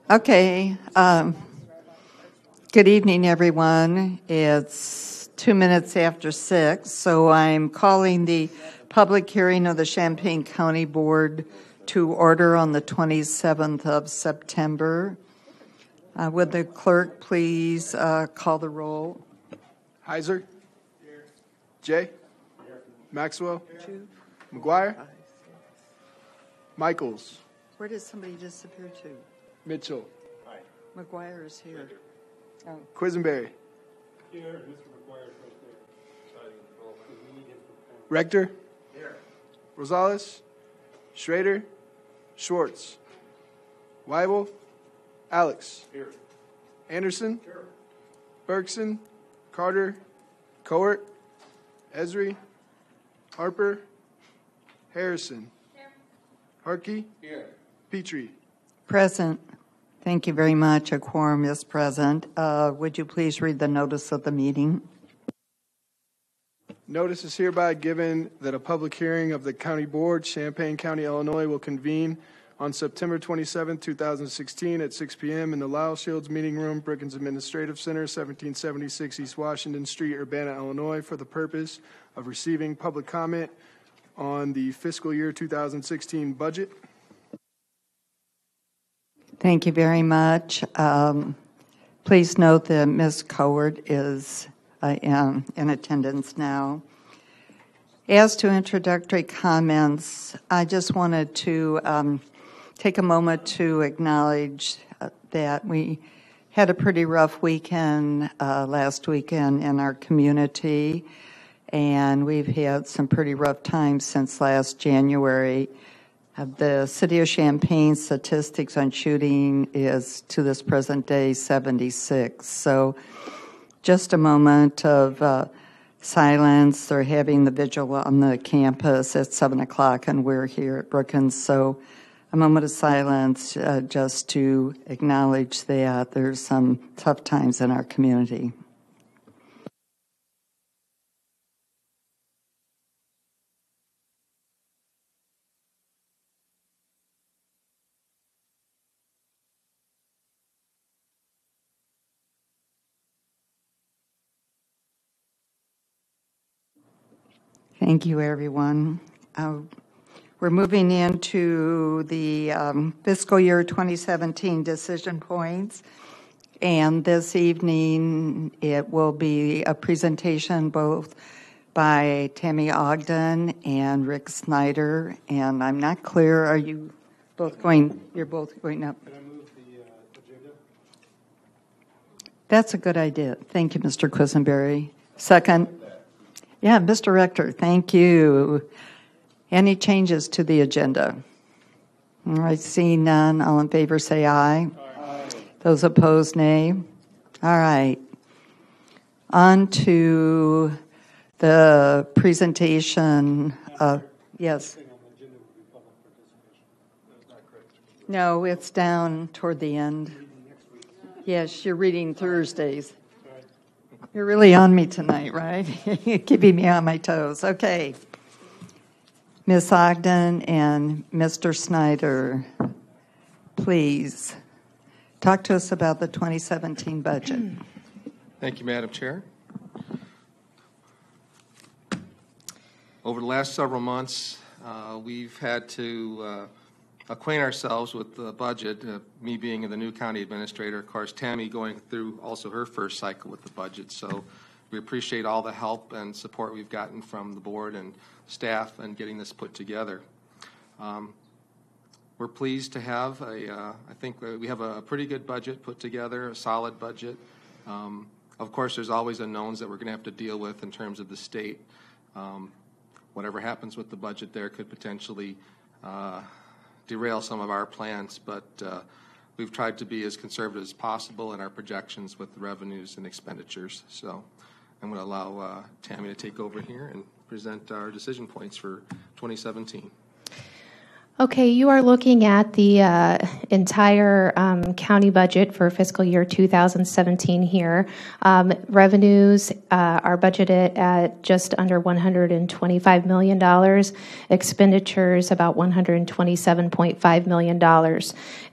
Okay. Good evening, everyone. It's 2 minutes after 6, so I'm calling the public hearing of the Champaign County Board to order on the 27th of September. Would the clerk please call the roll? Heiser? Jay? Maxwell? McGuire? Michaels? Where did somebody disappear to? Mitchell? McGuire is here. Oh. Quisenberry? Here, Mr. McGuire is right there. Rector? Here. Rosales? Schrader? Schwartz? Weibel? Alex? Here. Anderson? Here. Bergson? Carter? Coert? Esri? Harper? Harrison? Here. Harkey? Here. Petrie? Present. Thank you very much. A quorum is present. Would you please read the notice of the meeting? Notice is hereby given that a public hearing of the County Board, Champaign County, Illinois, will convene on September 27, 2016 at 6 p.m. in the Lyle Shields Meeting Room, Brookings Administrative Center, 1776 East Washington Street, Urbana, Illinois, for the purpose of receiving public comment on the fiscal year 2016 budget. Thank you very much. Please note that Ms. Coward is in attendance now. As to introductory comments, I just wanted to take a moment to acknowledge that we had a pretty rough weekend last weekend in our community, and we've had some pretty rough times since last January. The City of Champaign statistics on shooting is, to this present day, 76. So just a moment of silence. They're having the vigil on the campus at 7 o'clock, and we're here at Brookings. So a moment of silence just to acknowledge that there's some tough times in our community. Thank you, everyone. We're moving into the fiscal year 2017 decision points, and this evening it will be a presentation both by Tammy Ogden and Rick Snyder, and I'm not clear, are you both going, you're both going up? Can I move the agenda? That's a good idea. Thank you, Mr. Quisenberry. Second? Yeah, Mr. Rector, thank you. Any changes to the agenda? All right, seeing none, all in favor say aye. Aye. Those opposed, nay. All right. On to the presentation. Yes. No, it's down toward the end. Yes, you're reading Thursdays. You're really on me tonight, right? You're keeping me on my toes. Okay. Ms. Ogden and Mr. Snyder, please talk to us about the 2017 budget. Thank you, Madam Chair. Over the last several months, we've had to acquaint ourselves with the budget, me being the new county administrator, of course, Tammy going through also her first cycle with the budget. So we appreciate all the help and support we've gotten from the board and staff in getting this put together. We're pleased to have I think we have a pretty good budget put together, a solid budget. Of course, there's always unknowns that we're going to have to deal with in terms of the state. Whatever happens with the budget there could potentially derail some of our plans, but we've tried to be as conservative as possible in our projections with the revenues and expenditures. So I'm going to allow Tammy to take over here and present our decision points for 2017. Okay, you are looking at the entire county budget for fiscal year 2017 here. Revenues are budgeted at just under $125 million. Expenditures about $127.5 million.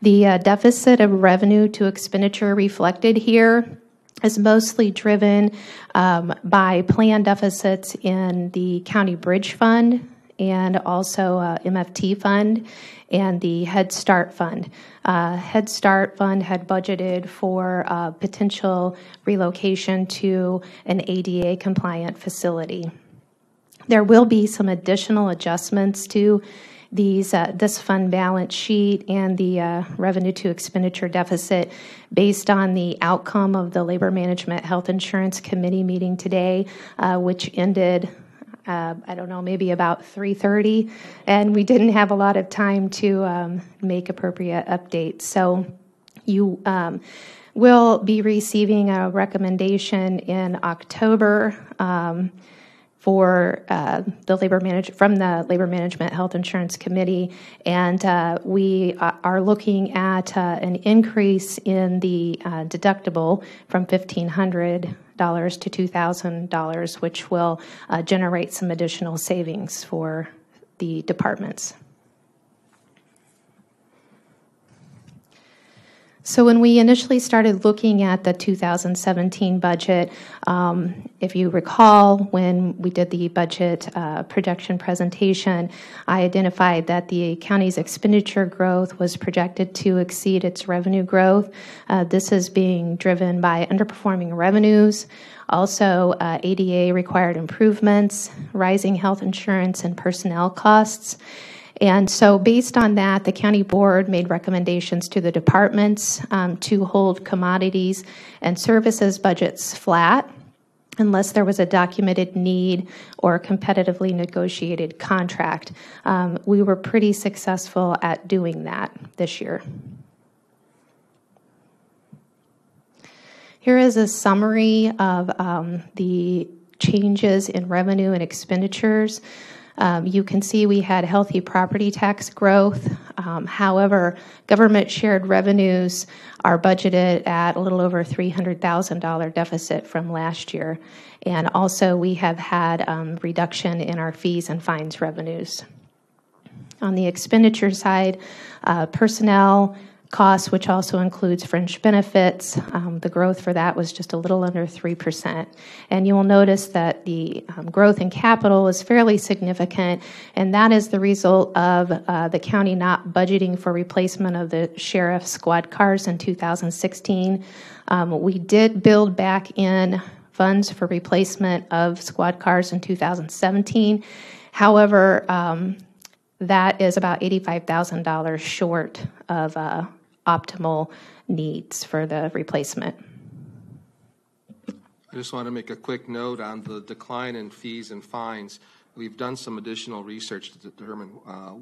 The deficit of revenue to expenditure reflected here is mostly driven by planned deficits in the county bridge fund and also MFT fund and the Head Start fund. Head Start fund had budgeted for potential relocation to an ADA compliant facility. There will be some additional adjustments to this fund balance sheet and the revenue to expenditure deficit based on the outcome of the Labor Management Health Insurance Committee meeting today, which ended I don't know, maybe about 3:30, and we didn't have a lot of time to make appropriate updates. So you will be receiving a recommendation in October for from the Labor Management Health Insurance Committee, and we are looking at an increase in the deductible from $1,500 to $2,000, which will generate some additional savings for the departments. So when we initially started looking at the 2017 budget, if you recall, when we did the budget projection presentation, I identified that the county's expenditure growth was projected to exceed its revenue growth. This is being driven by underperforming revenues, also ADA required improvements, rising health insurance and personnel costs. And so based on that, the county board made recommendations to the departments to hold commodities and services budgets flat unless there was a documented need or a competitively negotiated contract. We were pretty successful at doing that this year. Here is a summary of the changes in revenue and expenditures. You can see we had healthy property tax growth. However, government shared revenues are budgeted at a little over $300,000 deficit from last year. And also we have had reduction in our fees and fines revenues. On the expenditure side, personnel costs, which also includes fringe benefits, the growth for that was just a little under 3%. And you will notice that the growth in capital is fairly significant, and that is the result of the county not budgeting for replacement of the sheriff's squad cars in 2016. We did build back in funds for replacement of squad cars in 2017. However, that is about $85,000 short of optimal needs for the replacement. I just want to make a quick note on the decline in fees and fines. We've done some additional research to determine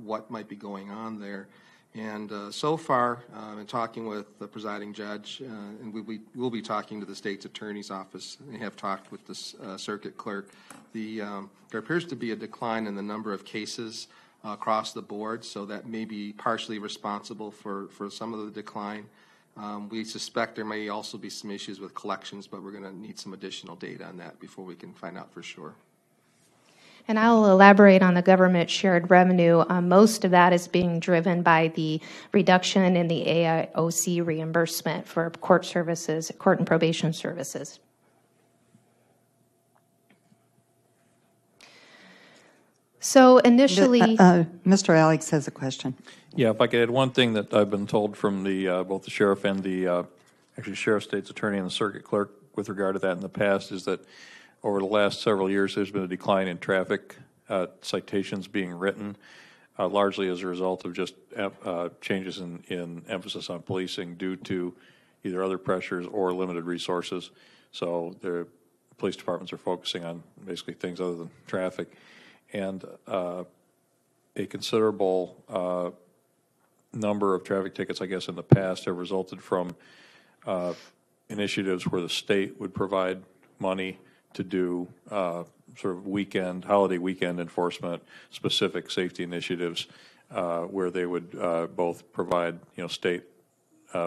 what might be going on there. And so far, in talking with the presiding judge, and we'll be talking to the state's attorney's office, and have talked with the circuit clerk, there appears to be a decline in the number of cases across the board, so that may be partially responsible for some of the decline. We suspect there may also be some issues with collections, but we're going to need some additional data on that before we can find out for sure. And I'll elaborate on the government shared revenue. Most of that is being driven by the reduction in the AIOC reimbursement for court services, court and probation services. So initially, Mr. Alex has a question. Yeah, if I could add one thing that I've been told from the both the sheriff and the actually sheriff, state's attorney, and the circuit clerk with regard to that in the past is that over the last several years there's been a decline in traffic citations being written, largely as a result of just changes in emphasis on policing due to either other pressures or limited resources. So the police departments are focusing on basically things other than traffic. And a considerable number of traffic tickets, I guess, in the past have resulted from initiatives where the state would provide money to do sort of holiday weekend enforcement, specific safety initiatives where they would both provide, state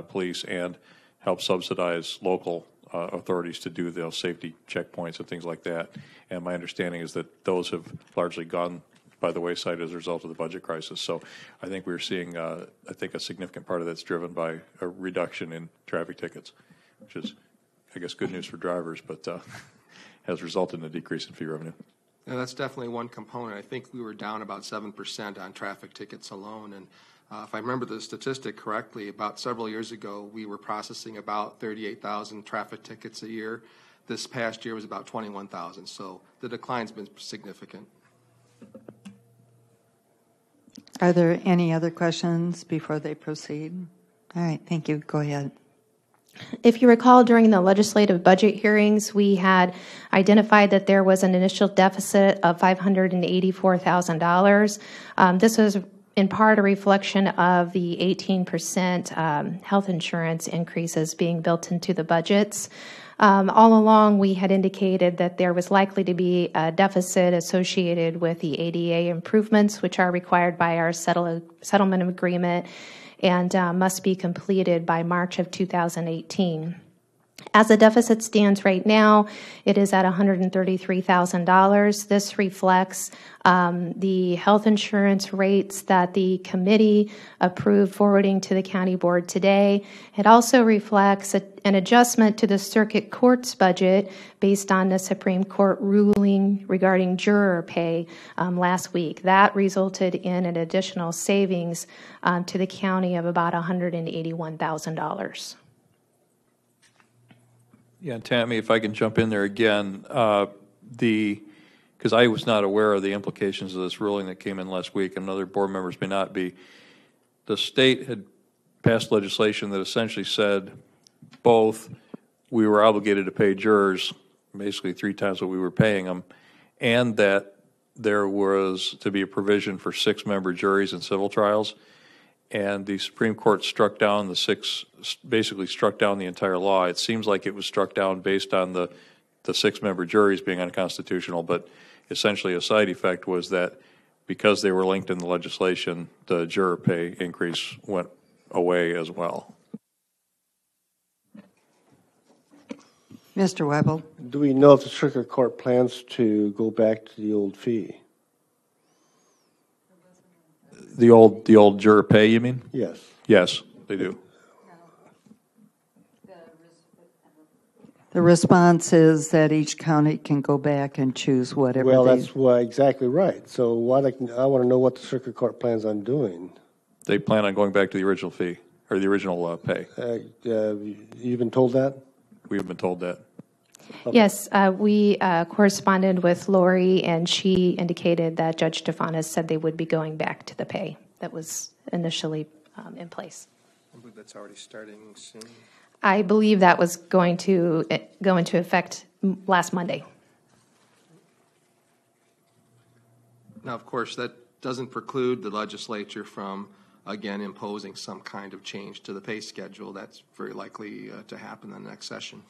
police and help subsidize local authorities to do those safety checkpoints and things like that. And my understanding is that those have largely gone by the wayside as a result of the budget crisis. So I think we're seeing, a significant part of that's driven by a reduction in traffic tickets, which is, I guess, good news for drivers, but has resulted in a decrease in fee revenue. Yeah, that's definitely one component. I think we were down about 7% on traffic tickets alone. And if I remember the statistic correctly, about several years ago, we were processing about 38,000 traffic tickets a year. This past year was about 21,000. So the decline's been significant. Are there any other questions before they proceed? All right, thank you. Go ahead. If you recall, during the legislative budget hearings, we had identified that there was an initial deficit of $584,000. This was in part a reflection of the 18% health insurance increases being built into the budgets. All along, we had indicated that there was likely to be a deficit associated with the ADA improvements, which are required by our settlement agreement and must be completed by March of 2018. As the deficit stands right now, it is at $133,000. This reflects the health insurance rates that the committee approved forwarding to the county board today. It also reflects an adjustment to the circuit court's budget based on the Supreme Court ruling regarding juror pay last week. That resulted in an additional savings to the county of about $181,000. Yeah, Tammy, if I can jump in there again, because I was not aware of the implications of this ruling that came in last week, and other board members may not be. The state had passed legislation that essentially said both we were obligated to pay jurors basically 3 times what we were paying them, and that there was to be a provision for 6-member juries in civil trials. And the Supreme Court struck down basically struck down the entire law. It seems like it was struck down based on the 6-member juries being unconstitutional, but essentially a side effect was that because they were linked in the legislation, the juror pay increase went away as well. Mr. Webble. Do we know if the circuit court plans to go back to the old fee? The old juror pay, you mean? Yes. Yes, they do. The response is that each county can go back and choose whatever. Well, that's exactly right. So I want to know what the circuit court plans on doing. They plan on going back to the original fee, or the original pay. You've been told that? We have been told that. Okay. Yes, we corresponded with Lori, and she indicated that Judge Stefanis said they would be going back to the pay that was initially in place. I believe that's already starting soon. I believe that was going to go into effect last Monday. Now, of course, that doesn't preclude the legislature from, again, imposing some kind of change to the pay schedule. That's very likely to happen in the next session.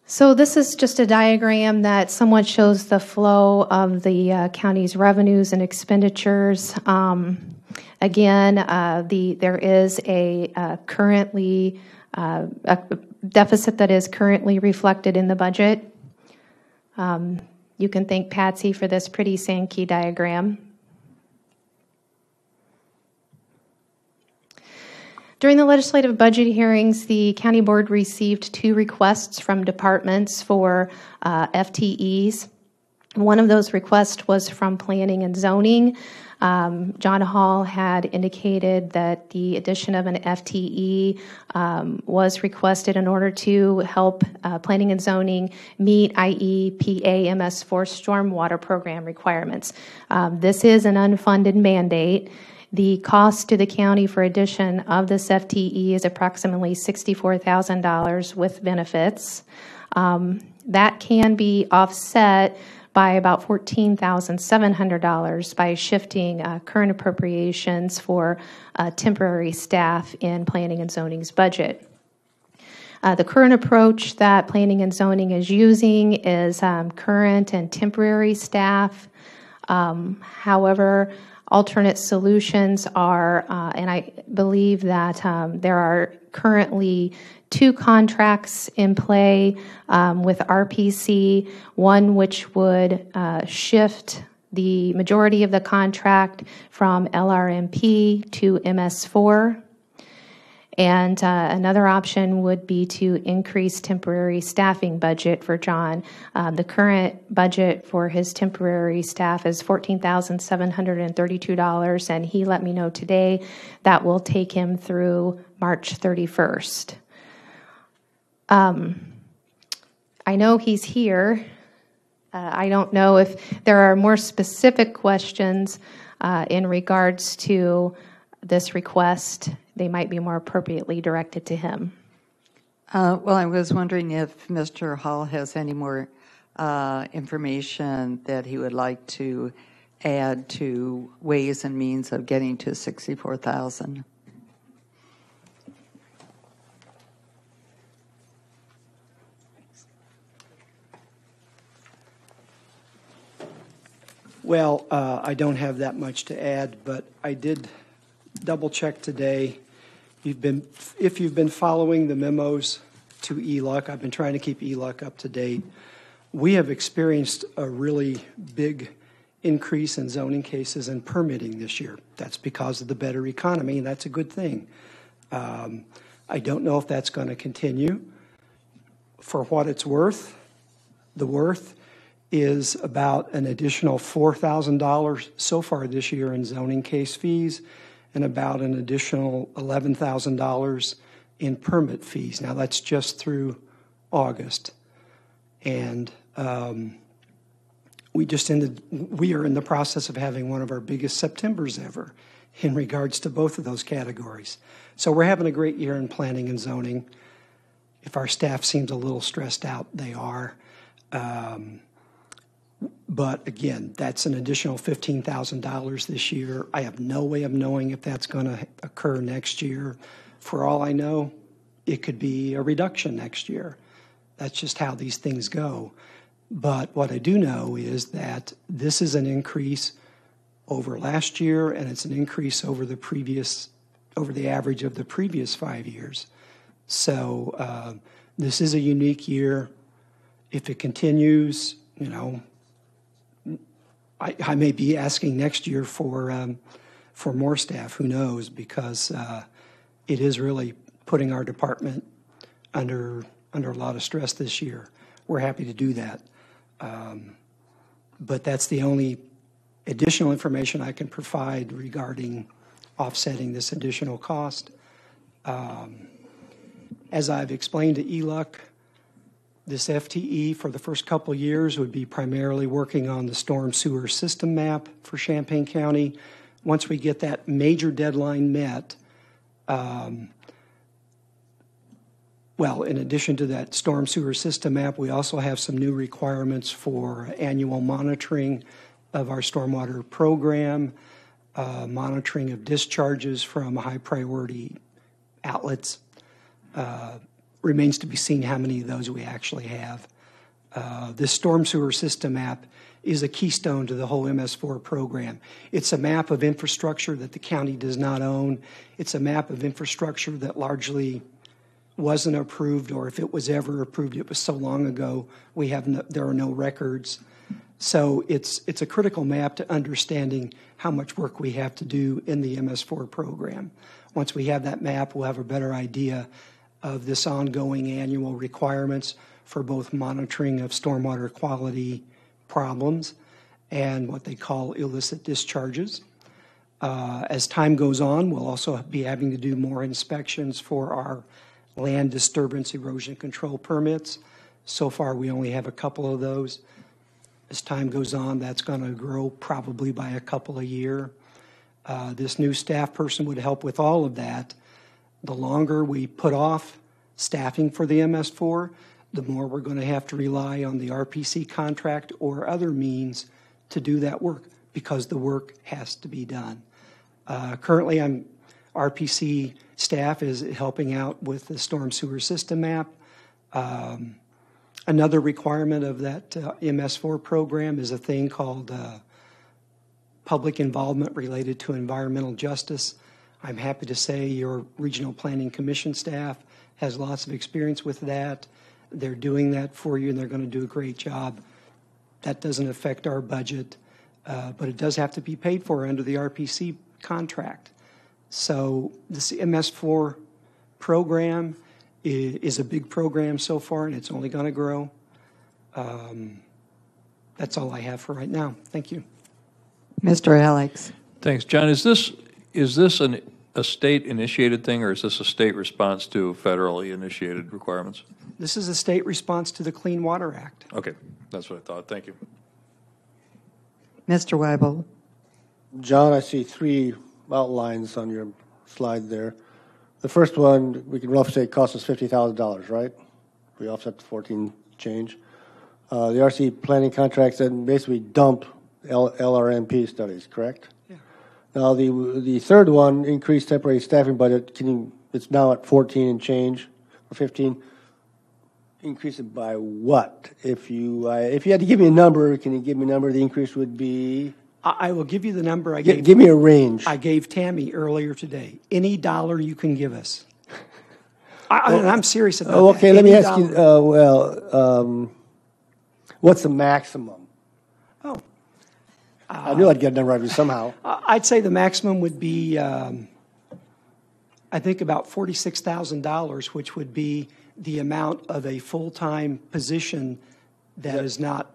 So this is just a diagram that somewhat shows the flow of the county's revenues and expenditures. Again, there is a currently a deficit that is currently reflected in the budget. You can thank Patsy for this pretty Sankey diagram. During the legislative budget hearings, the county board received 2 requests from departments for FTEs. One of those requests was from planning and zoning. John Hall had indicated that the addition of an FTE was requested in order to help planning and zoning meet IEPA MS4 stormwater program requirements. This is an unfunded mandate. The cost to the county for addition of this FTE is approximately $64,000 with benefits. That can be offset by about $14,700 by shifting current appropriations for temporary staff in planning and zoning's budget. The current approach that planning and zoning is using is current and temporary staff. However, alternate solutions are, and I believe that there are currently 2 contracts in play with RPC, one which would shift the majority of the contract from LRMP to MS4. And another option would be to increase temporary staffing budget for John. The current budget for his temporary staff is $14,732, and he let me know today that will take him through March 31st. I know he's here. I don't know if there are more specific questions in regards to this request. They might be more appropriately directed to him. Well, I was wondering if Mr. Hall has any more information that he would like to add to ways and means of getting to 64,000. Well, I don't have that much to add, but I did double check today. If you've been following the memos to ELUC, I've been trying to keep ELUC up to date. We have experienced a really big increase in zoning cases and permitting this year. That's because of the better economy, and that's a good thing. I don't know if that's going to continue. For what it's worth, the worth is about an additional $4,000 so far this year in zoning case fees, and about an additional $11,000 in permit fees. Now, that's just through August. And we are in the process of having one of our biggest Septembers ever in regards to both of those categories. So we're having a great year in planning and zoning. If our staff seems a little stressed out, they are. But again, that's an additional $15,000 this year. I have no way of knowing if that's going to occur next year. For all I know, it could be a reduction next year. That's just how these things go. But what I do know is that this is an increase over last year, and it's an increase over the average of the previous 5 years. So this is a unique year. If it continues, you know, I may be asking next year for more staff. Who knows? Because it is really putting our department under a lot of stress this year. We're happy to do that, but that's the only additional information I can provide regarding offsetting this additional cost. As I've explained to ELUC, this FTE for the first couple of years would be primarily working on the storm sewer system map for Champaign County. Once we get that major deadline met, well, in addition to that storm sewer system map, we also have some new requirements for annual monitoring of our stormwater program, monitoring of discharges from high priority outlets. Remains to be seen how many of those we actually have. This storm sewer system map is a keystone to the whole MS4 program. It's a map of infrastructure that the county does not own. It's a map of infrastructure that largely wasn't approved, or if it was ever approved, it was so long ago there are no records. So it's a critical map to understanding how much work we have to do in the MS4 program. Once we have that map, we'll have a better idea of this ongoing annual requirements for both monitoring of stormwater quality problems and what they call illicit discharges. As time goes on, we'll also be having to do more inspections for our land disturbance erosion control permits. So far, we only have a couple of those. As time goes on, that's going to grow probably by a couple a year. This new staff person would help with all of that. The longer we put off staffing for the MS4, the more we're going to have to rely on the RPC contract or other means to do that work, because the work has to be done. Currently, RPC staff is helping out with the storm sewer system map. Another requirement of that MS4 program is a thing called public involvement related to environmental justice. I'm happy to say your Regional Planning Commission staff has lots of experience with that. They're doing that for you, and they're going to do a great job. That doesn't affect our budget, but it does have to be paid for under the RPC contract. So this MS4 program is a big program so far, and it's only going to grow. That's all I have for right now. Thank you. Mr. Alex. Thanks, John. Is this a state-initiated thing, or is this a state response to federally initiated requirements? This is a state response to the Clean Water Act. Okay, that's what I thought. Thank you. Mr. Weibel. John, I see 3 outlines on your slide there. The first one, we can roughly say it cost us $50,000, right? We offset the 14 change. The RC planning contracts then basically dump LRMP studies, correct? Yeah. Now, the third one, increased temporary staffing budget, it's now at 14 and change, or 15. Increase it by what? If you had to give me a number, can you give me a number? The increase would be? I will give you the number I Give gave. me a range. I gave Tammy earlier today. Any dollar you can give us. I'm serious about that. Okay, let me Any ask you, dollar. what's the maximum? Oh. I knew I'd get a number out of you somehow. I'd say the maximum would be, I think about $46,000, which would be the amount of a full-time position that is not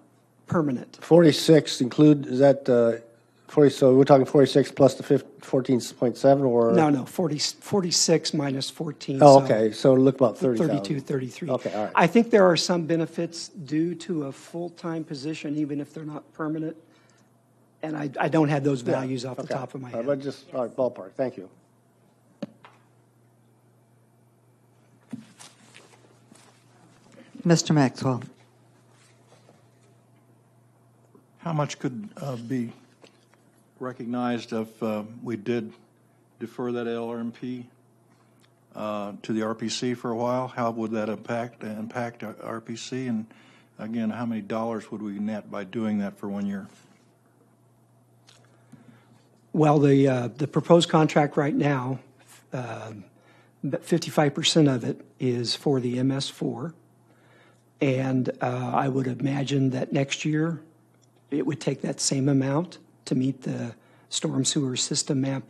permanent. 46 include, is that 40, so we're talking 46 plus the 14.7 or? No, 46 minus 14. Oh, okay, so look about 30,000. 32, 33. Okay, all right. I think there are some benefits due to a full-time position, even if they're not permanent. And I don't have those values off the top of my head. But just, all right, ballpark, thank you. Mr. Maxwell. How much could be recognized if we did defer that LRMP to the RPC for a while? How would that impact RPC? And again, how many dollars would we net by doing that for 1 year? Well, the proposed contract right now, 55% of it is for the MS4. And I would imagine that next year it would take that same amount to meet the storm sewer system map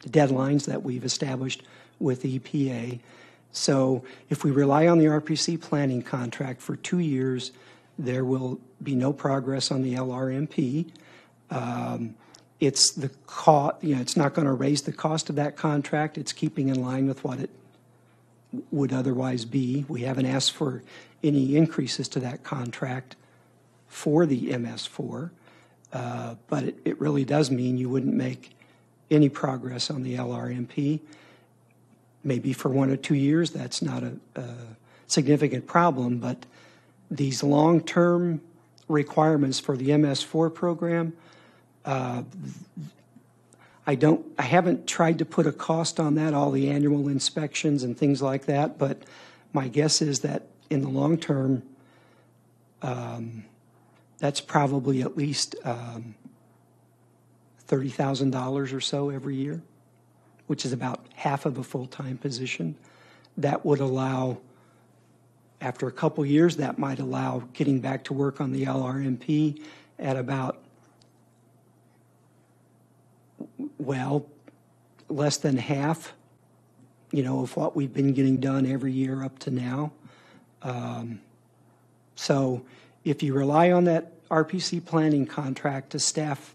deadlines that we've established with EPA. So if we rely on the RPC planning contract for 2 years, there will be no progress on the LRMP. It's the cost, it's not going to raise the cost of that contract. It's keeping in line with what it would otherwise be. We haven't asked for any increases to that contract for the MS4, but it really does mean you wouldn't make any progress on the LRMP. Maybe for 1 or 2 years, that's not a significant problem, but these long-term requirements for the MS4 program, I haven't tried to put a cost on that, all the annual inspections and things like that, but my guess is that in the long term, that's probably at least $30,000 or so every year, which is about half of a full-time position. That would allow, after a couple years, that might allow getting back to work on the LRMP at about, well, less than half, of what we've been getting done every year up to now. So if you rely on that RPC planning contract to staff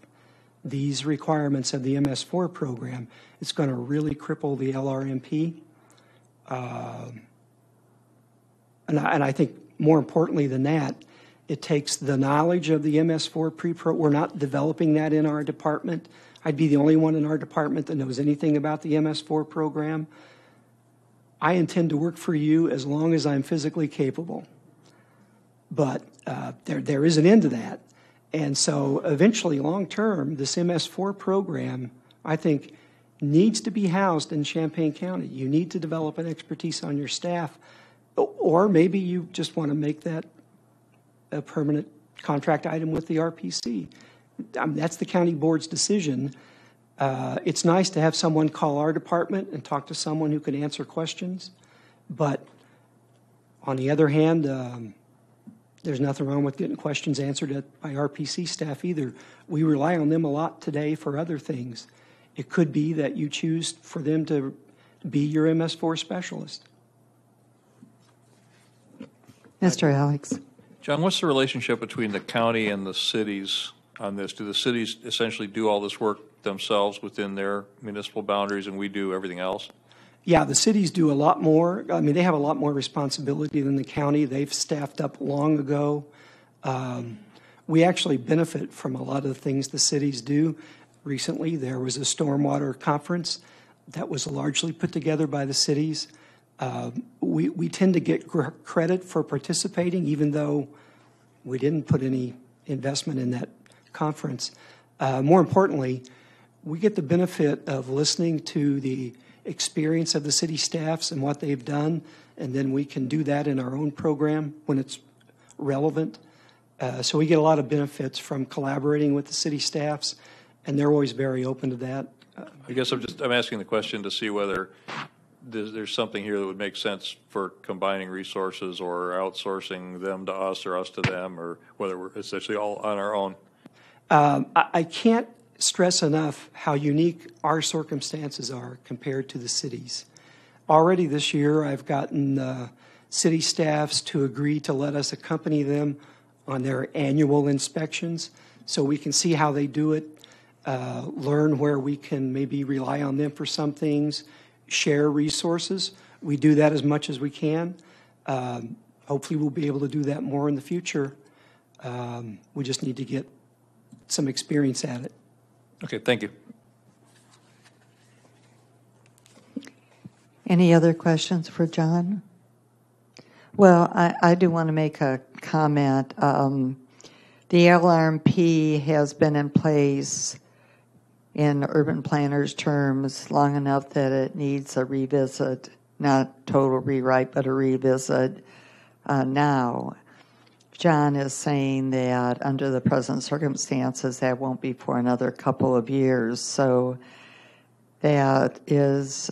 these requirements of the MS4 program, it's going to really cripple the LRMP. And I think more importantly than that, it takes the knowledge of the MS4 pre-pro. We're not developing that in our department. I'd be the only one in our department that knows anything about the MS4 program. I intend to work for you as long as I'm physically capable. But there is an end to that. And so eventually, long term, this MS4 program, I think, needs to be housed in Champaign County. You need to develop an expertise on your staff, or maybe you just want to make that a permanent contract item with the RPC. That's the county board's decision. It's nice to have someone call our department and talk to someone who can answer questions, but on the other hand, there's nothing wrong with getting questions answered by RPC staff either. We rely on them a lot today for other things. It could be that you choose for them to be your MS4 specialist. Mr. Alex. John, what's the relationship between the county and the cities on this? Do the cities essentially do all this work themselves within their municipal boundaries and we do everything else? Yeah, the cities do a lot more. I mean, they have a lot more responsibility than the county. They've staffed up long ago. We actually benefit from a lot of the things the cities do. Recently, there was a stormwater conference that was largely put together by the cities. We tend to get credit for participating, even though we didn't put any investment in that conference. More importantly, we get the benefit of listening to the experience of the city staffs and what they've done, and then we can do that in our own program when it's relevant. So we get a lot of benefits from collaborating with the city staffs, and they're always very open to that. I guess I'm asking the question to see whether there's something here that would make sense for combining resources or outsourcing them to us or us to them, or whether we're essentially all on our own. I can't stress enough how unique our circumstances are compared to the cities. Already this year, I've gotten city staffs to agree to let us accompany them on their annual inspections so we can see how they do it, learn where we can maybe rely on them for some things, share resources. We do that as much as we can. Hopefully we'll be able to do that more in the future. We just need to get some experience at it. Okay, thank you. Any other questions for John? Well, I do want to make a comment. The LRMP has been in place in urban planners' terms long enough that it needs a revisit, not total rewrite, but a revisit now. John is saying that under the present circumstances, that won't be for another couple of years. So that is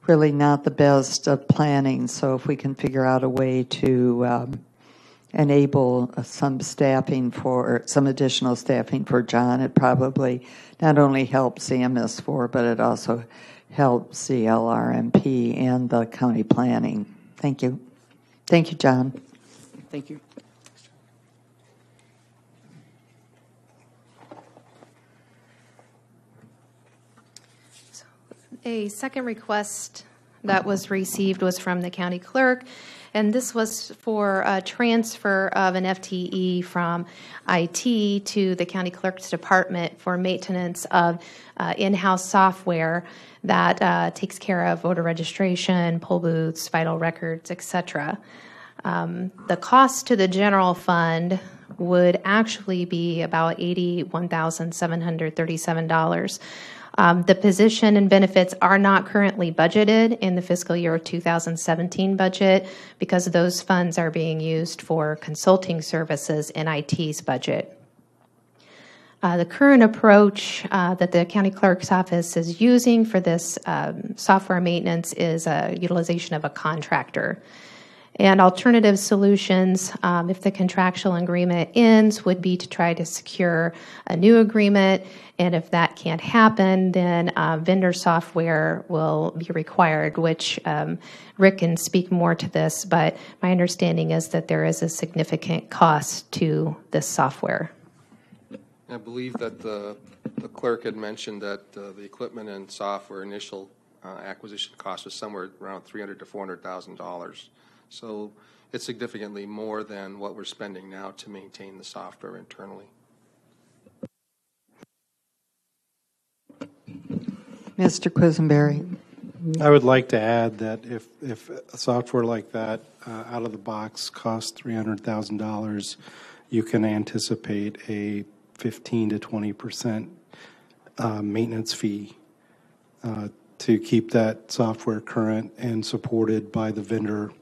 really not the best of planning. So if we can figure out a way to enable some additional staffing for John, it probably not only helps the MS4, but it also helps the LRMP and the county planning. Thank you. Thank you, John. Thank you. A second request that was received was from the county clerk, and this was for a transfer of an FTE from IT to the county clerk's department for maintenance of in-house software that takes care of voter registration, poll booths, vital records, etc. The cost to the general fund would actually be about $81,737. The position and benefits are not currently budgeted in the fiscal year 2017 budget because those funds are being used for consulting services in IT's budget. The current approach that the county clerk's office is using for this software maintenance is a utilization of a contractor. And alternative solutions, if the contractual agreement ends, would be to try to secure a new agreement. And if that can't happen, then vendor software will be required, which Rick can speak more to this. But my understanding is that there is a significant cost to this software. I believe that the clerk had mentioned that the equipment and software initial acquisition cost was somewhere around $300,000 to $400,000. So it's significantly more than what we're spending now to maintain the software internally. Mr. Quisenberry. I would like to add that if a software like that out of the box costs $300,000, you can anticipate a 15 to 20% maintenance fee to keep that software current and supported by the vendor.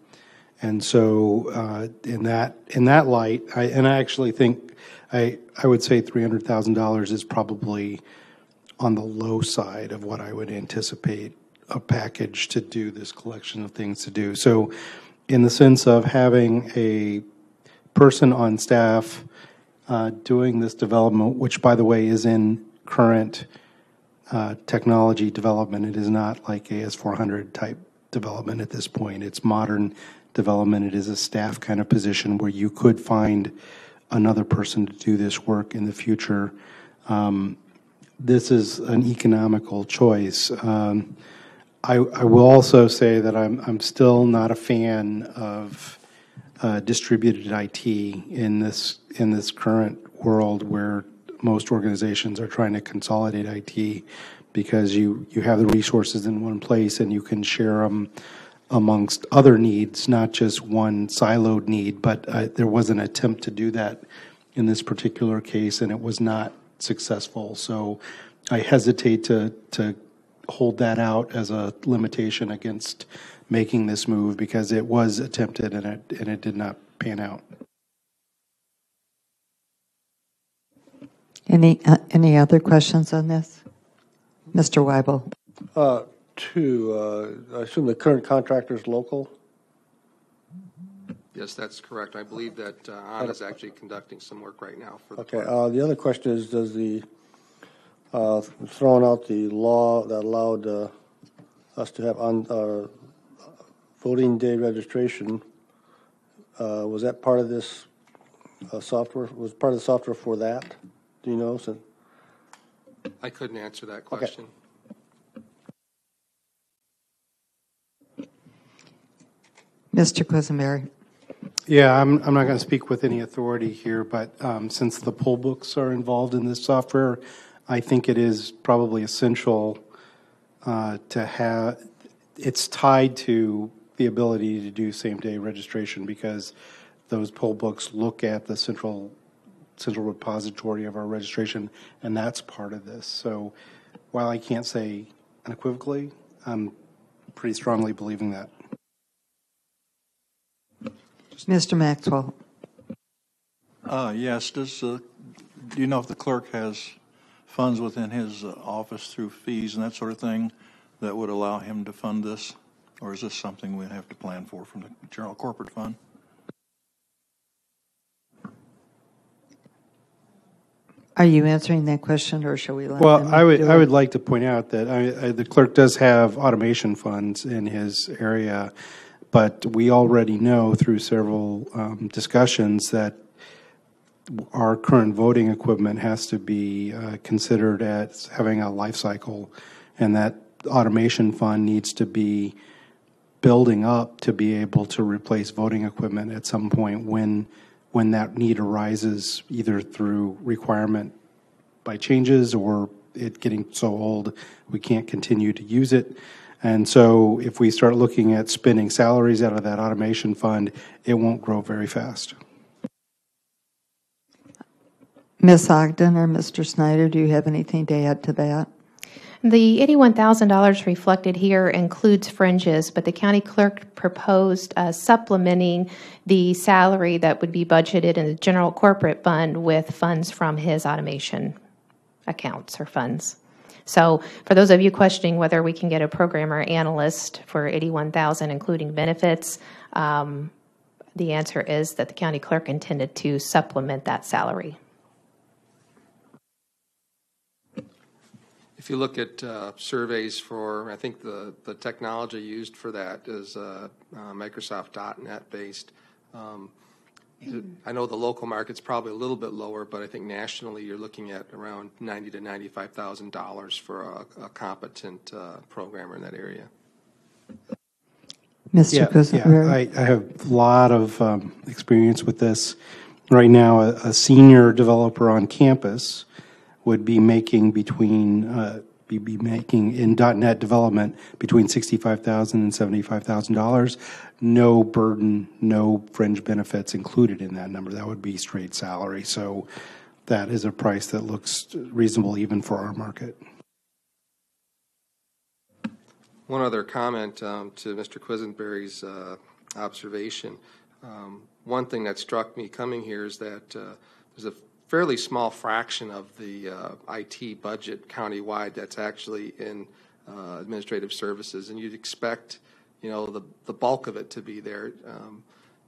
And so in that light, I actually think I would say $300,000 is probably on the low side of what I would anticipate a package to do this collection of things to do. So in the sense of having a person on staff doing this development, which by the way is in current technology development, it is not like AS400 type development at this point. It's modern development. It is a staff kind of position where you could find another person to do this work in the future. This is an economical choice. I will also say that I'm still not a fan of distributed IT in this current world where most organizations are trying to consolidate IT, because you have the resources in one place and you can share them amongst other needs, not just one siloed need. But there was an attempt to do that in this particular case, and it was not successful. So I hesitate to hold that out as a limitation against making this move, because it was attempted and it did not pan out. Any other questions on this? Mr. Weibel? I assume the current contractor is local? Yes, that's correct. I believe that Anna is actually conducting some work right now for the Okay. park. The other question is, does the throwing out the law that allowed us to have on voting day registration, was that part of this software? Was part of the software for that? Do you know? So, I couldn't answer that question. Mr. Quisenberry? Yeah, I'm not going to speak with any authority here, but since the poll books are involved in this software, I think it is probably essential to have. It's tied to the ability to do same-day registration, because those poll books look at the central repository of our registration, and that's part of this. So while I can't say unequivocally, I'm pretty strongly believing that. Mr. Maxwell? Yes. Do you know if the clerk has funds within his office through fees and that sort of thing that would allow him to fund this? Or is this something we have to plan for from the general corporate fund? Are you answering that question, or shall we let Well, him I do it? would like to point out that the clerk does have automation funds in his area, but we already know through several discussions that our current voting equipment has to be considered as having a life cycle, and that automation fund needs to be building up to be able to replace voting equipment at some point when that need arises, either through requirement by changes or it getting so old we can't continue to use it. And so if we start looking at spending salaries out of that automation fund, it won't grow very fast. Ms. Ogden or Mr. Snyder, do you have anything to add to that? The $81,000 reflected here includes fringes, but the county clerk proposed supplementing the salary that would be budgeted in the general corporate fund with funds from his automation accounts or funds. So for those of you questioning whether we can get a programmer analyst for $81,000 including benefits, the answer is that the county clerk intended to supplement that salary. If you look at surveys for, I think the technology used for that is Microsoft .NET based. I know the local market's probably a little bit lower, but I think nationally you're looking at around $90,000 to $95,000 for a competent programmer in that area. Mr. Quisenberry? I have a lot of experience with this. Right now, a senior developer on campus would be making in .NET development between $65,000 and $75,000. No burden, no fringe benefits included in that number. That would be straight salary. So that is a price that looks reasonable even for our market. One other comment to Mr. Quisenberry's observation. One thing that struck me coming here is that there's a fairly small fraction of the IT budget countywide that's actually in administrative services, and you'd expect, the bulk of it to be there.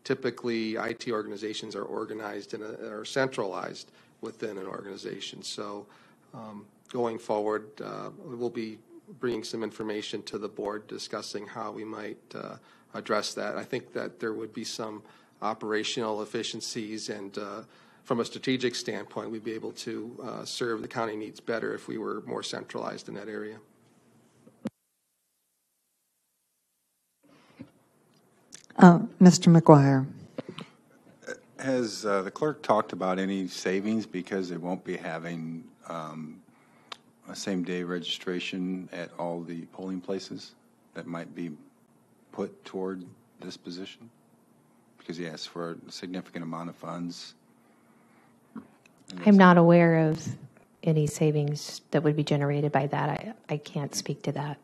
Typically, IT organizations are organized and are centralized within an organization. So, going forward, we'll be bringing some information to the board discussing how we might address that. I think that there would be some operational efficiencies, and from a strategic standpoint, we'd be able to serve the county needs better if we were more centralized in that area. Mr. McGuire. Has the clerk talked about any savings because they won't be having a same-day registration at all the polling places that might be put toward this position? Because he asked for a significant amount of funds. I'm not aware of any savings that would be generated by that. I can't speak to that.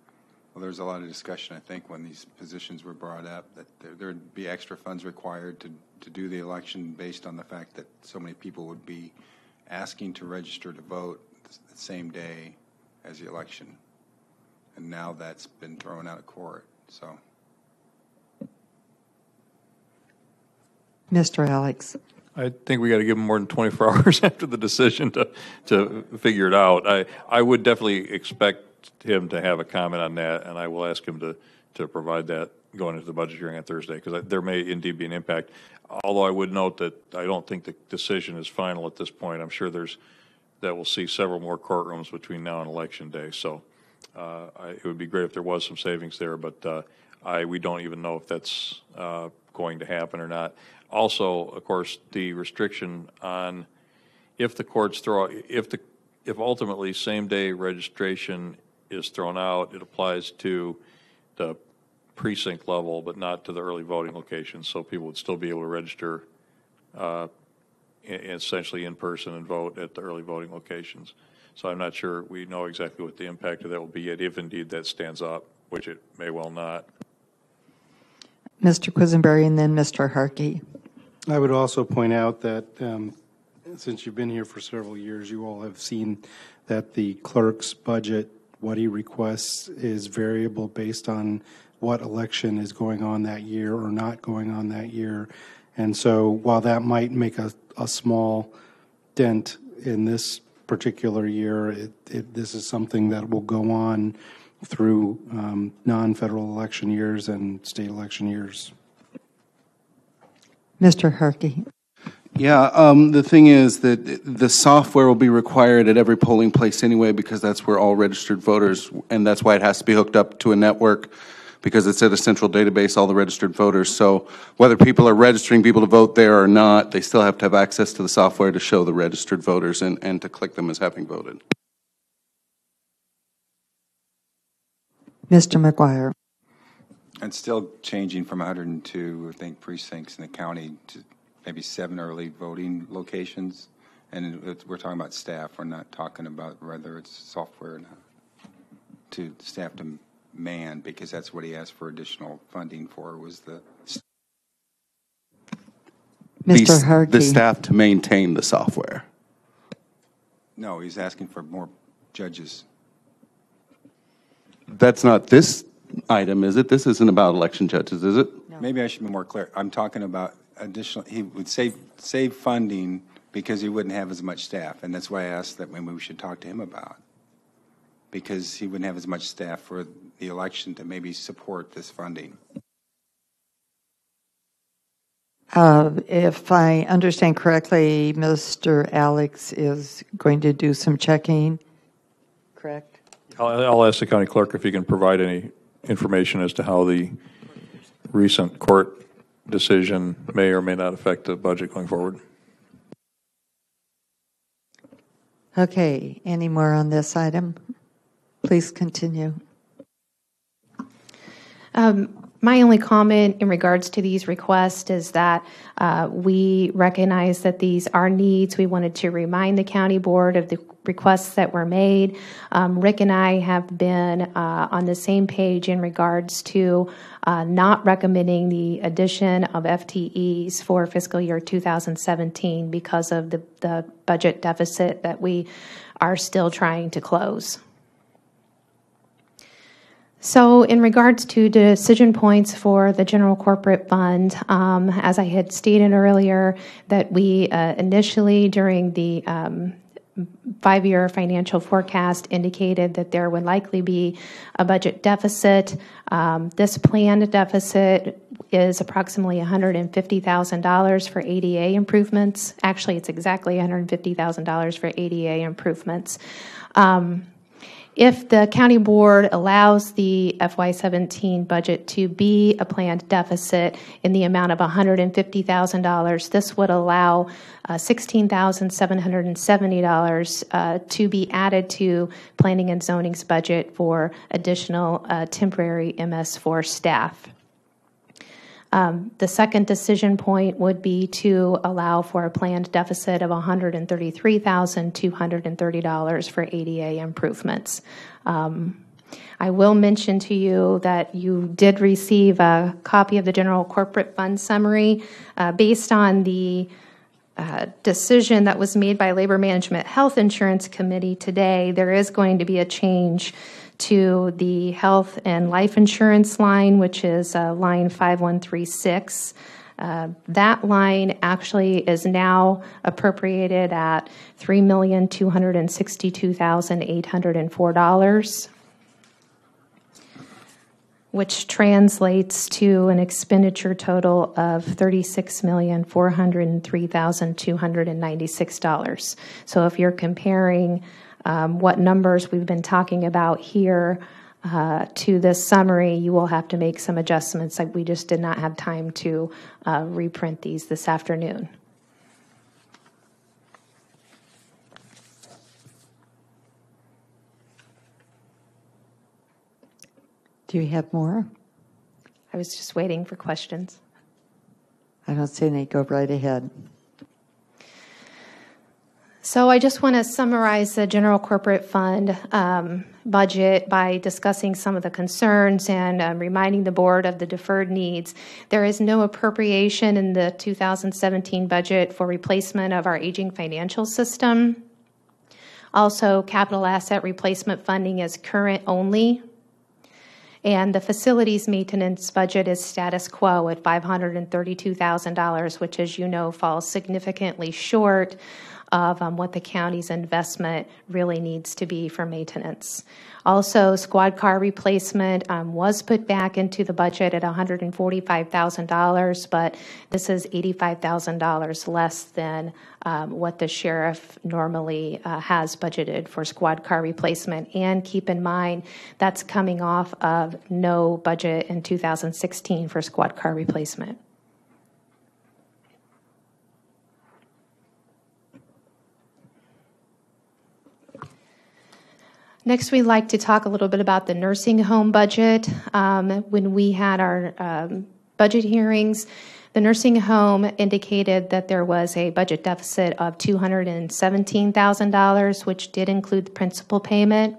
Well, there was a lot of discussion, I think, when these positions were brought up, that there would be extra funds required to do the election based on the fact that so many people would be asking to register to vote the same day as the election. And now that's been thrown out of court. So, Mr. Alex. I think we got to give them more than 24 hours after the decision to figure it out. I would definitely expect him to have a comment on that, and I will ask him to provide that going into the budget hearing on Thursday, because there may indeed be an impact. Although I would note that I don't think the decision is final at this point. I'm sure that we'll see several more courtrooms between now and Election Day. So it would be great if there was some savings there, but we don't even know if that's going to happen or not. Also, of course, the restriction on if the courts if ultimately same-day registration is thrown out, it applies to the precinct level, but not to the early voting locations. So people would still be able to register essentially in person and vote at the early voting locations. So I'm not sure we know exactly what the impact of that will be yet, if indeed that stands up, which it may well not. Mr. Quisenberry and then Mr. Harkey. I would also point out that since you've been here for several years, you all have seen that the clerk's budget, what he requests, is variable based on what election is going on that year or not going on that year. And so while that might make a small dent in this particular year, this is something that will go on through non-federal election years and state election years. Mr. Harkey. Yeah, the thing is that the software will be required at every polling place anyway, because that's where all registered voters, and that's why it has to be hooked up to a network, because it's at a central database, all the registered voters. So whether people are registering people to vote there or not, they still have to have access to the software to show the registered voters and to click them as having voted. Mr. McGuire. and still changing from 102, I think, precincts in the county to maybe 7 early voting locations. And we're talking about staff. We're not talking about whether it's software or not. To staff to man, because that's what he asked for additional funding for, was the Mr. Harkey. The staff to maintain the software. No, he's asking for more judges. That's not this item, is it? This isn't about election judges, is it? No. Maybe I should be more clear. I'm talking about additional, he would save funding because he wouldn't have as much staff. And that's why I asked that maybe we should talk to him about. Because he wouldn't have as much staff for the election to maybe support this funding. If I understand correctly, Mr. Alex is going to do some checking, correct? I'll ask the county clerk if he can provide any information as to how the recent court decision may or may not affect the budget going forward. Okay, any more on this item? Please continue. My only comment in regards to these requests is that we recognize that these are needs. We wanted to remind the county board of the requests that were made. Rick and I have been on the same page in regards to not recommending the addition of FTEs for fiscal year 2017 because of the budget deficit that we are still trying to close. So in regards to decision points for the general corporate fund, as I had stated earlier, that we initially during the 5-year financial forecast indicated that there would likely be a budget deficit. This planned deficit is approximately $150,000 for ADA improvements. Actually, it's exactly $150,000 for ADA improvements. If the county board allows the FY17 budget to be a planned deficit in the amount of $150,000, this would allow $16,770 to be added to Planning and Zoning's budget for additional temporary MS4 staff. The second decision point would be to allow for a planned deficit of $133,230 for ADA improvements. I will mention to you that you did receive a copy of the General Corporate Fund Summary. Based on the decision that was made by Labor Management Health Insurance Committee today, there is going to be a change to the health and life insurance line, which is line 5136. That line actually is now appropriated at $3,262,804, which translates to an expenditure total of $36,403,296. So if you're comparing what numbers we've been talking about here to this summary, you will have to make some adjustments. We just did not have time to reprint these this afternoon. Do you have more? I was just waiting for questions. I don't see any. Go right ahead. So I just want to summarize the general corporate fund budget by discussing some of the concerns and reminding the board of the deferred needs. There is no appropriation in the 2017 budget for replacement of our aging financial system. Also, capital asset replacement funding is current only. And the facilities maintenance budget is status quo at $532,000, which, as you know, falls significantly short of what the county's investment really needs to be for maintenance. Also, squad car replacement was put back into the budget at $145,000, but this is $85,000 less than what the sheriff normally has budgeted for squad car replacement. And keep in mind, that's coming off of no budget in 2016 for squad car replacement. Next, we'd like to talk a little bit about the nursing home budget. When we had our budget hearings, the nursing home indicated that there was a budget deficit of $217,000, which did include the principal payment.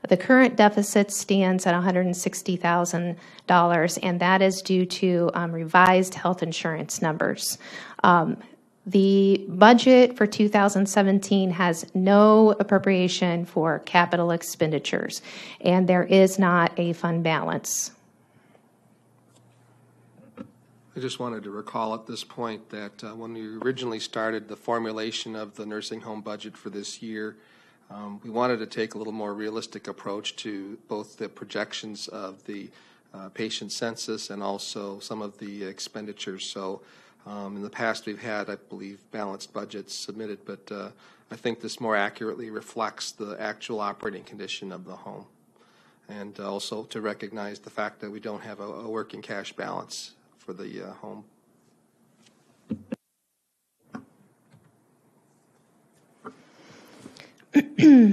The current deficit stands at $160,000, and that is due to revised health insurance numbers. The budget for 2017 has no appropriation for capital expenditures, and there is not a fund balance. I just wanted to recall at this point that when we originally started the formulation of the nursing home budget for this year, we wanted to take a little more realistic approach to both the projections of the patient census and also some of the expenditures. So in the past, we've had, I believe, balanced budgets submitted, but I think this more accurately reflects the actual operating condition of the home, and also to recognize the fact that we don't have a working cash balance for the home.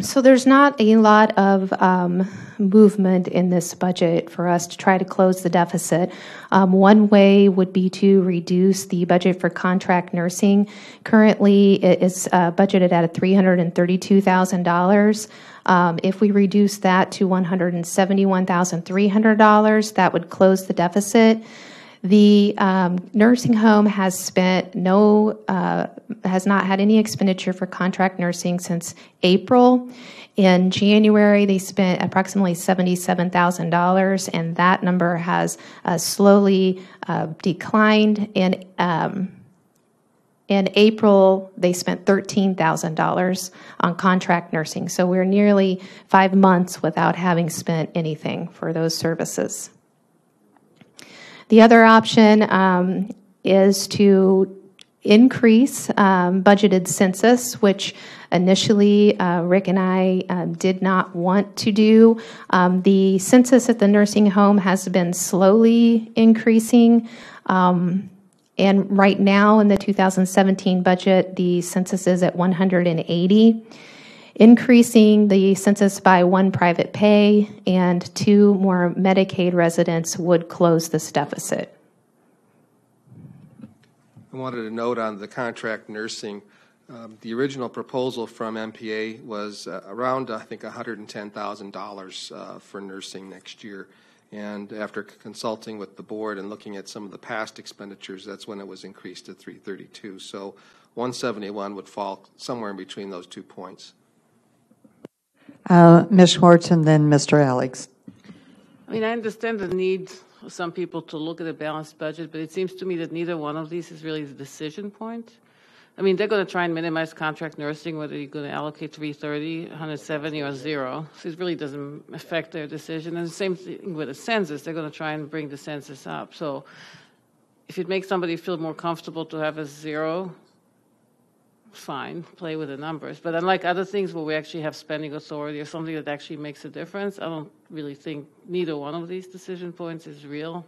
So there's not a lot of movement in this budget for us to try to close the deficit. One way would be to reduce the budget for contract nursing. Currently, it is budgeted at $332,000. If we reduce that to $171,300, that would close the deficit. The nursing home has has not had any expenditure for contract nursing since April. In January, they spent approximately $77,000, and that number has slowly declined. In April, they spent $13,000 on contract nursing. So we're nearly 5 months without having spent anything for those services. The other option is to increase budgeted census, which initially Rick and I did not want to do. The census at the nursing home has been slowly increasing. And right now in the 2017 budget, the census is at 180. Increasing the census by 1 private pay and 2 more Medicaid residents would close this deficit. I wanted to note on the contract nursing, the original proposal from MPA was around, I think, $110,000 for nursing next year. And after consulting with the board and looking at some of the past expenditures, that's when it was increased to $332. So 171 would fall somewhere in between those 2 points. Ms. Schwartz and then Mr. Alex. I mean, I understand the need for some people to look at a balanced budget, but it seems to me that neither one of these is really the decision point. I mean, they're going to try and minimize contract nursing, whether you're going to allocate 330, 170, or 0. So it really doesn't affect their decision. And the same thing with the census. They're going to try and bring the census up. So if it makes somebody feel more comfortable to have a 0, fine, play with the numbers. But unlike other things where we actually have spending authority or something that actually makes a difference, I don't really think neither one of these decision points is real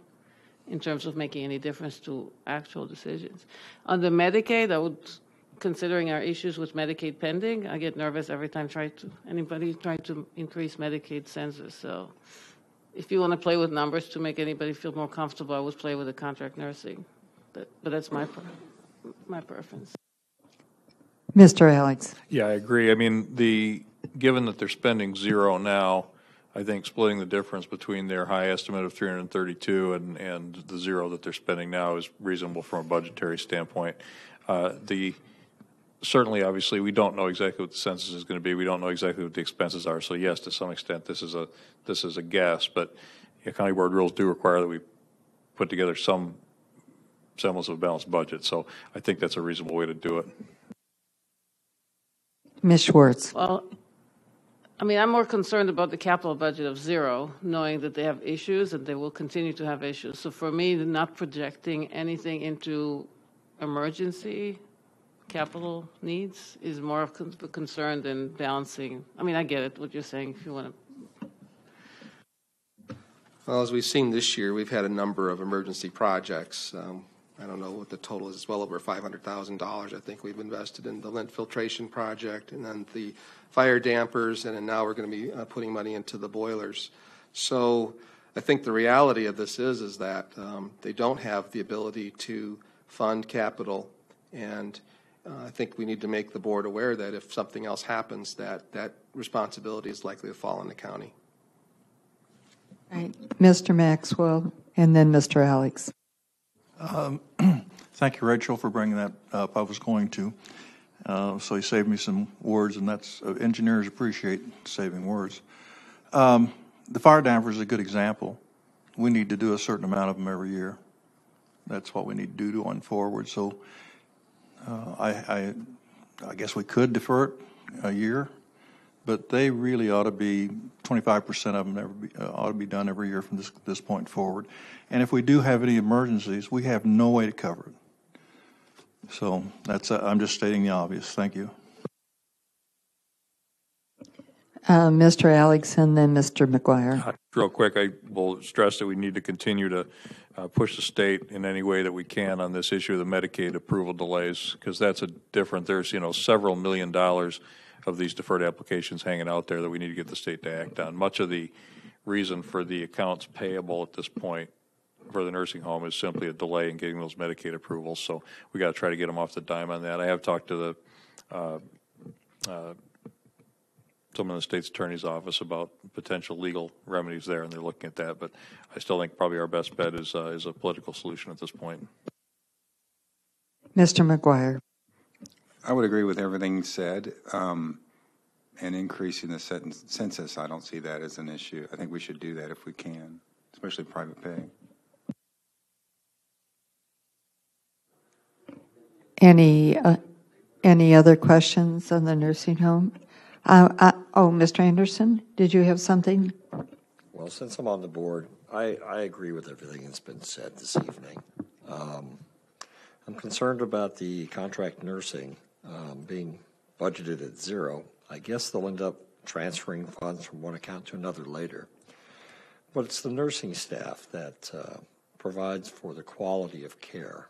in terms of making any difference to actual decisions. On the Medicaid, considering our issues with Medicaid pending, I get nervous every time anybody try to increase Medicaid census. So if you want to play with numbers to make anybody feel more comfortable, I would play with the contract nursing. But that's my preference. Mr. Alex. Yeah, I agree. I mean, given that they're spending 0 now, I think splitting the difference between their high estimate of 332 and the 0 that they're spending now is reasonable from a budgetary standpoint. Certainly, obviously, we don't know exactly what the census is going to be. We don't know exactly what the expenses are. So yes, to some extent, this is a guess. But county board rules do require that we put together some semblance of a balanced budget. So I think that's a reasonable way to do it. Ms. Schwartz. Well, I mean, I'm more concerned about the capital budget of 0, knowing that they have issues and they will continue to have issues. So for me, not projecting anything into emergency capital needs is more of a concern than balancing. I mean, I get it, what you're saying, if you want to. Well, as we've seen this year, we've had a number of emergency projects. I don't know what the total is. It's well over $500,000. I think we've invested in the lint filtration project and then the fire dampers, and then now we're going to be putting money into the boilers. So I think the reality of this is that they don't have the ability to fund capital, and I think we need to make the board aware that if something else happens, that responsibility is likely to fall on the county. Right. Mr. Maxwell and then Mr. Alex. Thank you, Rachel, for bringing that up. I was going to. So you saved me some words, and that's engineers appreciate saving words. The fire damper is a good example. We need to do a certain amount of them every year. That's what we need to do going forward. So I guess we could defer it a year, but they really ought to be 25% of them ought to be done every year from this point forward. And if we do have any emergencies, we have no way to cover it. So I'm just stating the obvious. Thank you. Mr. Alex and then Mr. McGuire. Real quick, I will stress that we need to continue to push the state in any way that we can on this issue of the Medicaid approval delays, because that's there's several $1 million of these deferred applications hanging out there that we need to get the state to act on. Much of the reason for the accounts payable at this point for the nursing home is simply a delay in getting those Medicaid approvals. So we got to try to get them off the dime on that. I have talked to someone in the state's attorney's office about potential legal remedies there, and they're looking at that. But I still think probably our best bet is a political solution at this point. Mr. McGuire. I would agree with everything said. And increasing the census, I don't see that as an issue. I think we should do that if we can, especially private pay. Any other questions on the nursing home? Mr. Anderson, did you have something? Well, since I'm on the board, I agree with everything that's been said this evening. I'm concerned about the contract nursing being budgeted at zero. I guess they'll end up transferring funds from one account to another later. But it's the nursing staff that provides for the quality of care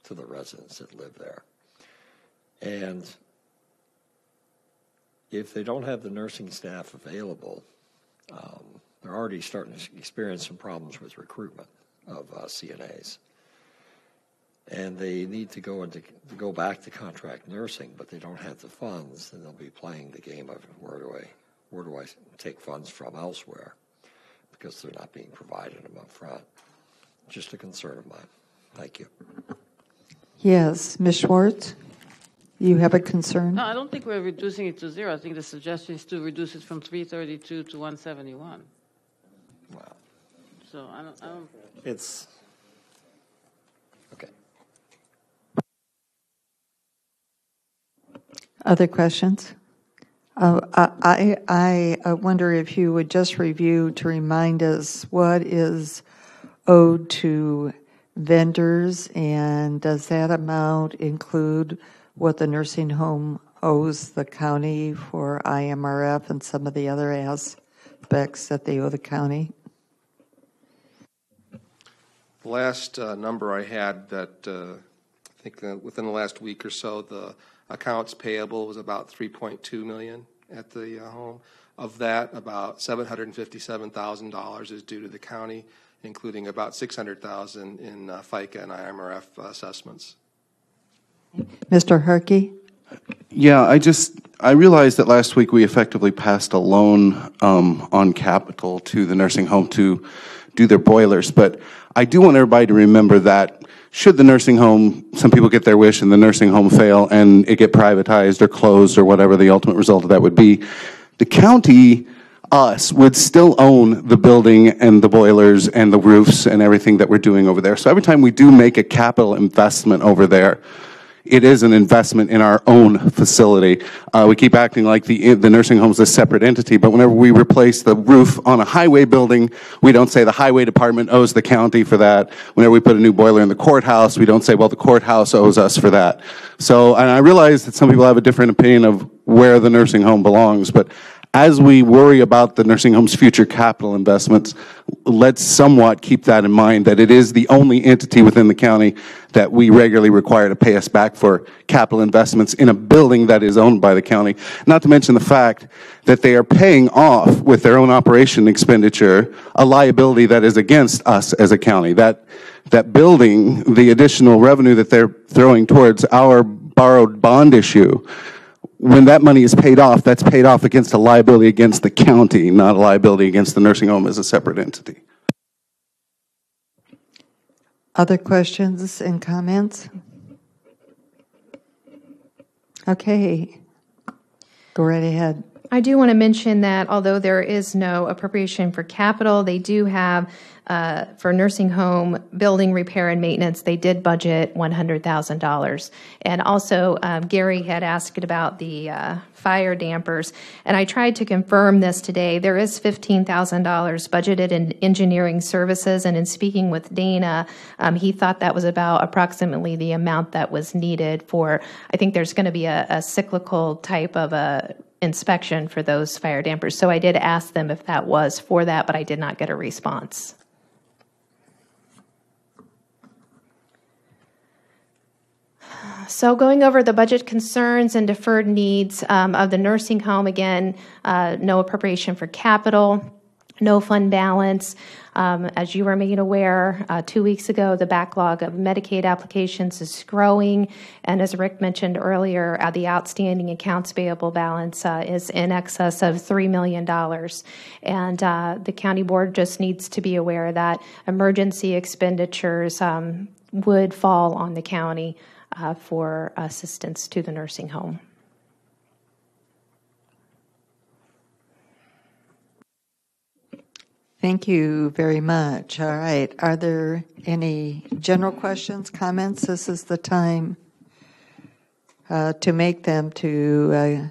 to the residents that live there. And if they don't have the nursing staff available, they're already starting to experience some problems with recruitment of CNAs. And they need to go back to contract nursing, but they don't have the funds, and they'll be playing the game of where do I take funds from elsewhere, because they're not being provided them up front. Just a concern of mine. Thank you. Yes, Ms. Schwartz, you have a concern? No, I don't think we're reducing it to zero. I think the suggestion is to reduce it from 332 to 171. Wow. So I don't. It's okay. Other questions? I wonder if you would just review to remind us what is owed to vendors, and does that amount include what the nursing home owes the county for IMRF and some of the other aspects that they owe the county? The last number I had that I think within the last week or so, the accounts payable was about $3.2 million at the home. Of that, about $757,000 is due to the county, including about $600,000 in FICA and IMRF assessments. Mr. Herkey? Yeah, I realized that last week we effectively passed a loan on capital to the nursing home to do their boilers, but I do want everybody to remember that should the nursing home, some people get their wish and the nursing home fail and it get privatized or closed or whatever the ultimate result of that would be, the county, us, would still own the building and the boilers and the roofs and everything that we're doing over there. So every time we do make a capital investment over there, it is an investment in our own facility. We keep acting like the nursing home is a separate entity, but whenever we replace the roof on a highway building, we don't say the highway department owes the county for that. Whenever we put a new boiler in the courthouse, we don't say, well, the courthouse owes us for that. So, and I realize that some people have a different opinion of where the nursing home belongs, but as we worry about the nursing home's future capital investments, let's somewhat keep that in mind, that it is the only entity within the county that we regularly require to pay us back for capital investments in a building that is owned by the county. Not to mention the fact that they are paying off with their own operation expenditure a liability that is against us as a county. That building, the additional revenue that they're throwing towards our borrowed bond issue, when that money is paid off, that's paid off against a liability against the county, not a liability against the nursing home as a separate entity. Other questions and comments? Okay, go right ahead. I do want to mention that although there is no appropriation for capital, they do have, for nursing home building repair and maintenance, they did budget $100,000. And also, Gary had asked about the fire dampers, and I tried to confirm this today. There is $15,000 budgeted in engineering services, and in speaking with Dana, he thought that was about approximately the amount that was needed for, I think there's going to be a cyclical type of a inspection for those fire dampers. So I did ask them if that was for that, but I did not get a response. So going over the budget concerns and deferred needs of the nursing home, again, no appropriation for capital, no fund balance. As you were made aware 2 weeks ago, the backlog of Medicaid applications is growing, and as Rick mentioned earlier, the outstanding accounts payable balance is in excess of $3 million. And the county board just needs to be aware that emergency expenditures would fall on the county for assistance to the nursing home. Thank you very much. All right. Are there any general questions, comments? This is the time to make them, to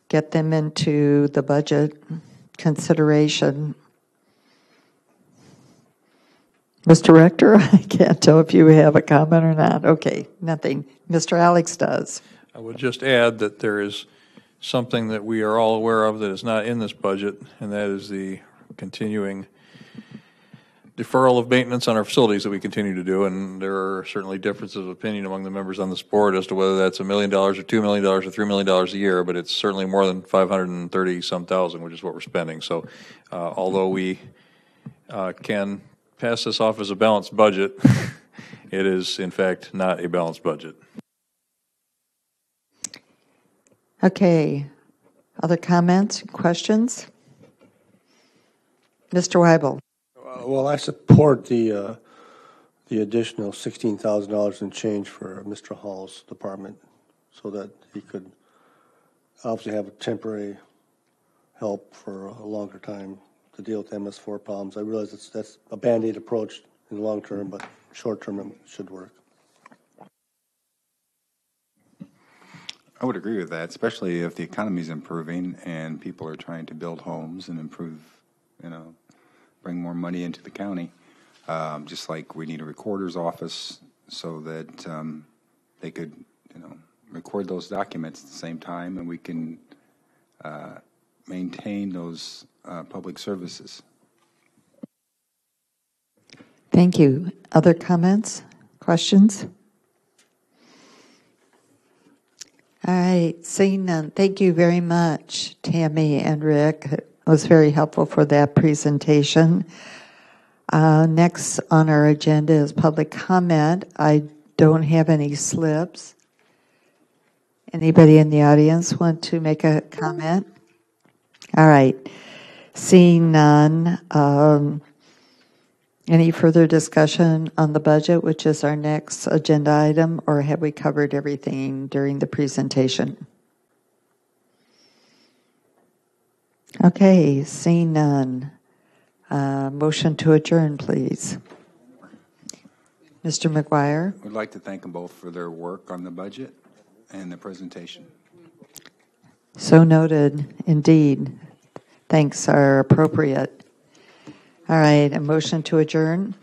get them into the budget consideration. Mr. Rector, I can't tell if you have a comment or not. Okay, nothing. Mr. Alex does. I would just add that there is something that we are all aware of that is not in this budget, and that is the continuing deferral of maintenance on our facilities that we continue to do, and there are certainly differences of opinion among the members on this board as to whether that's $1 million or $2 million or $3 million a year, but it's certainly more than 530-some thousand, which is what we're spending. So although we can pass this off as a balanced budget, it is, in fact, not a balanced budget. Okay. Other comments, questions? Mr. Weibel. Well, I support the additional $16,000 in change for Mr. Hall's department, so that he could obviously have a temporary help for a longer time to deal with MS4 problems. I realize that's a Band-Aid approach in the long term, but short term it should work. I would agree with that, especially if the economy is improving and people are trying to build homes and improve, bring more money into the county. Just like we need a recorder's office so that they could, record those documents at the same time, and we can maintain those public services. Thank you. Other comments, questions? All right, seeing none. Thank you very much, Tammy and Rick. It was very helpful for that presentation. Next on our agenda is public comment. I don't have any slips. Anybody in the audience want to make a comment? All right. Seeing none, any further discussion on the budget, which is our next agenda item, or have we covered everything during the presentation? Okay, seeing none. Motion to adjourn, please. Mr. McGuire. I'd like to thank them both for their work on the budget and the presentation. So noted, indeed. Thanks are appropriate. All right, a motion to adjourn.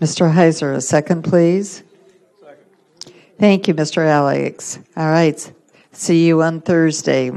Mr. Heiser, a second, please. Second. Thank you, Mr. Alex. All right, see you on Thursday.